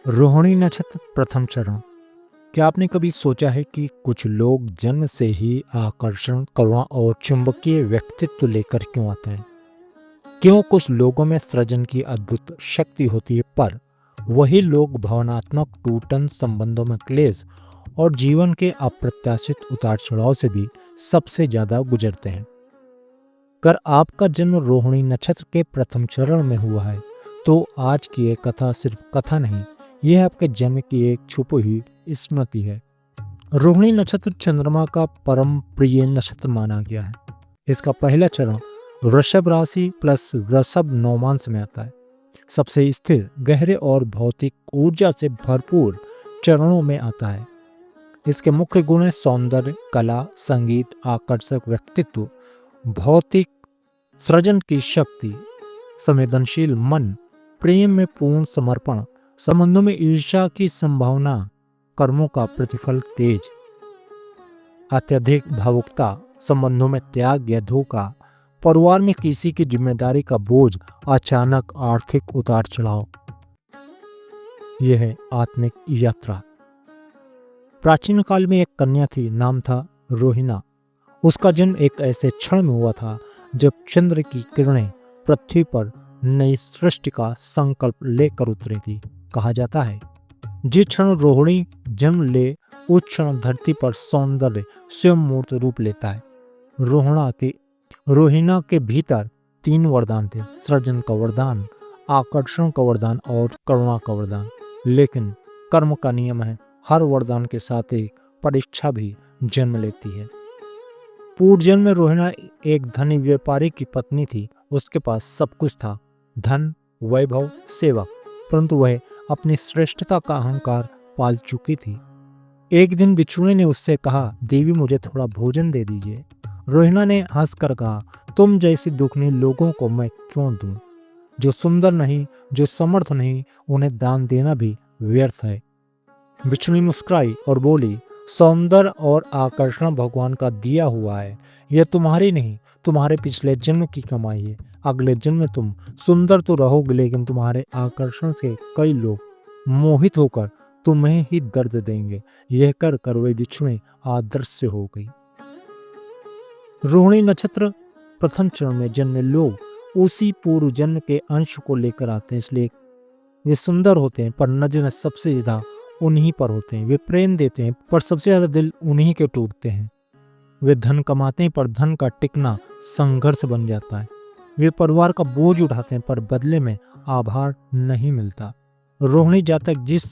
रोहिणी नक्षत्र प्रथम चरण। क्या आपने कभी सोचा है कि कुछ लोग जन्म से ही आकर्षण, करुणा और चुंबकीय व्यक्तित्व लेकर क्यों आते हैं? क्यों कुछ लोगों में सृजन की अद्भुत शक्ति होती है, पर वही लोग भावनात्मक टूटन, संबंधों में क्लेश और जीवन के अप्रत्याशित उतार चढ़ाव से भी सबसे ज्यादा गुजरते हैं? अगर आपका जन्म रोहिणी नक्षत्र के प्रथम चरण में हुआ है, तो आज की ये कथा सिर्फ कथा नहीं, यह आपके जन्म की एक छुपी हुई स्मृति है। रोहिणी नक्षत्र चंद्रमा का परम प्रिय नक्षत्र माना गया है। इसका पहला चरण वृषभ राशि प्लस वृषभ नौमांस में आता है। सबसे स्थिर, गहरे और भौतिक ऊर्जा से भरपूर चरणों में आता है। इसके मुख्य गुण है सौंदर्य, कला, संगीत, आकर्षक व्यक्तित्व, भौतिक सृजन की शक्ति, संवेदनशील मन, प्रेम में पूर्ण समर्पण, संबंधों में ईर्ष्या की संभावना, कर्मों का प्रतिफल तेज, अत्यधिक भावुकता, संबंधों में त्याग या धोखा, परिवार में किसी की जिम्मेदारी का बोझ, अचानक आर्थिक उतार चढ़ाव। यह है आत्मिक यात्रा। प्राचीन काल में एक कन्या थी, नाम था रोहिणा। उसका जन्म एक ऐसे क्षण में हुआ था जब चंद्र की किरणें पृथ्वी पर नई सृष्टि का संकल्प लेकर उतरी थी। कहा जाता है जिस क्षण रोहिणी जन्म ले, उस क्षण धरती पर सौंदर्य स्वयं मूर्त रूप लेता है। रोहिणा के भीतर 3 वरदान थे: सृजन का वरदान, आकर्षण का वरदान और करुणा का वरदान। लेकिन कर्म का नियम है, हर वरदान के साथ एक परीक्षा भी जन्म लेती है। पूर्व जन्म में रोहिणा एक धनी व्यापारी की पत्नी थी। उसके पास सब कुछ था, धन, वैभव, सेवक, परंतु वह अपनी श्रेष्ठता का अहंकार पाल चुकी थी। एक दिन बिच्छू ने उससे कहा, देवी मुझे थोड़ा भोजन दे दीजिए। रोहिणा ने हंसकर कहा, तुम जैसी दुखनी लोगों को मैं क्यों दूं? जो सुंदर नहीं, जो समर्थ नहीं, उन्हें दान देना भी व्यर्थ है। बिच्छू मुस्कुराई और बोली, सौंदर्य और आकर्षण भगवान का दिया हुआ है। यह तुम्हारी नहीं, तुम्हारे पिछले जन्म की कमाई है। अगले जन्म में तुम सुंदर तो रहोगे, लेकिन तुम्हारे आकर्षण से कई लोग मोहित होकर तुम्हें ही दर्द देंगे। यह कर कर वे बिच्छू आदर्श हो गई। रोहिणी नक्षत्र प्रथम चरण में जन्मे लोग उसी पूर्व जन्म के अंश को लेकर आते हैं, इसलिए वे सुंदर होते हैं, पर नजर सबसे ज्यादा उन्हीं पर होते हैं। वे प्रेम देते हैं, पर सबसे ज्यादा दिल उन्हीं के टूटते हैं। वे धन कमाते हैं, पर धन का टिकना संघर्ष बन जाता है। वे परिवार का बोझ उठाते हैं, पर बदले में आभार नहीं मिलता। रोहिणी जातक जिस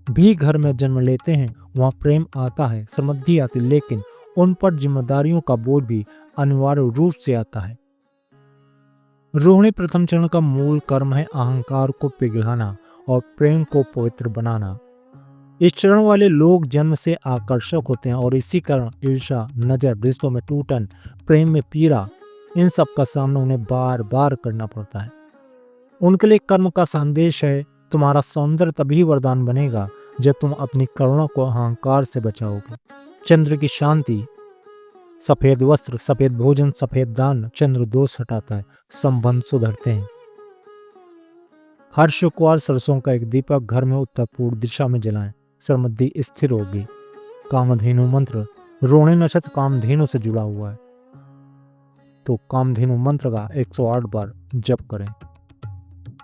भी घर में जन्म लेते हैं, वहाँ प्रेम आता है, समृद्धि आती, लेकिन उन पर जिम्मेदारियों का बोझ भी अनिवार्य रूप से आता है। रोहिणी प्रथम चरण का मूल कर्म है अहंकार को पिघलाना और प्रेम को पवित्र बनाना। इस चरण वाले लोग जन्म से आकर्षक होते हैं और इसी कारण ईर्ष्या, नजर, रिश्तों में टूटन, प्रेम में पीड़ा, इन सब का सामना उन्हें बार बार करना पड़ता है। उनके लिए कर्म का संदेश है, तुम्हारा सौंदर्य तभी वरदान बनेगा जब तुम अपनी करुणा को अहंकार से बचाओगे। चंद्र की शांति, सफेद वस्त्र, सफेद भोजन, सफेद दान चंद्र दोष हटाता है, संबंध सुधरते हैं। हर शुक्रवार सरसों का एक दीपक घर में उत्तर पूर्व दिशा में जलाएं, समृद्धि स्थिर होगी। कामधेनु मंत्र, रोहिणी नक्षत्र कामधेनु से जुड़ा हुआ है, तो कामधेनु मंत्र का 108 बार जप करें।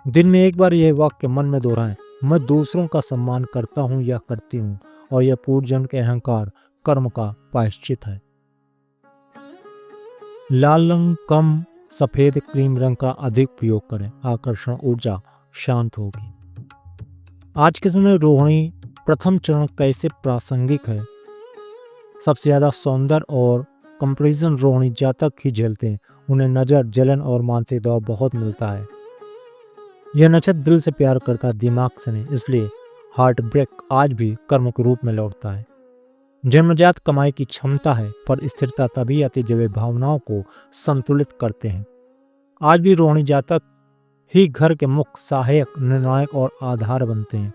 दिन में एक बार यह वाक्य मन में दोहराएं, मैं दूसरों का सम्मान करता हूं या करती हूं, और यह पूर्व जन्म के अहंकार कर्म का प्रायश्चित है। लाल रंग कम, सफेद क्रीम रंग का अधिक प्रयोग करें, आकर्षण ऊर्जा शांत होगी। आज के समय रोहिणी प्रथम चरण कैसे प्रासंगिक है? सबसे ज्यादा सौंदर्य और कंपैरिजन रोहिणी जातक ही झेलते हैं। उन्हें नजर, जलन और मानसिक दबाव बहुत मिलता है। यह नक्षत्र दिल से प्यार करता है, दिमाग से नहीं, इसलिए हार्ट ब्रेक आज भी कर्म के रूप में लौटता है। जन्मजात कमाई की क्षमता है, पर स्थिरता तभी आती जब वे भावनाओं को संतुलित करते हैं। आज भी रोहिणी जातक ही घर के मुख्य सहायक, निर्णायक और आधार बनते हैं।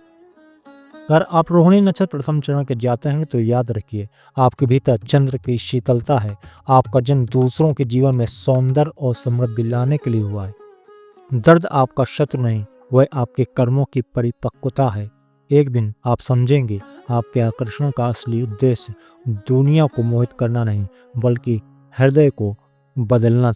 अगर आप रोहिणी नक्षत्र प्रथम चरण के जाते हैं तो याद रखिए, आपके भीतर चंद्र की शीतलता है। आपका जन्म दूसरों के जीवन में सौंदर्य और समृद्धि लाने के लिए हुआ है। दर्द आपका शत्रु नहीं, वह आपके कर्मों की परिपक्वता है। एक दिन आप समझेंगे आपके आकर्षण का असली उद्देश्य दुनिया को मोहित करना नहीं बल्कि हृदय को बदलना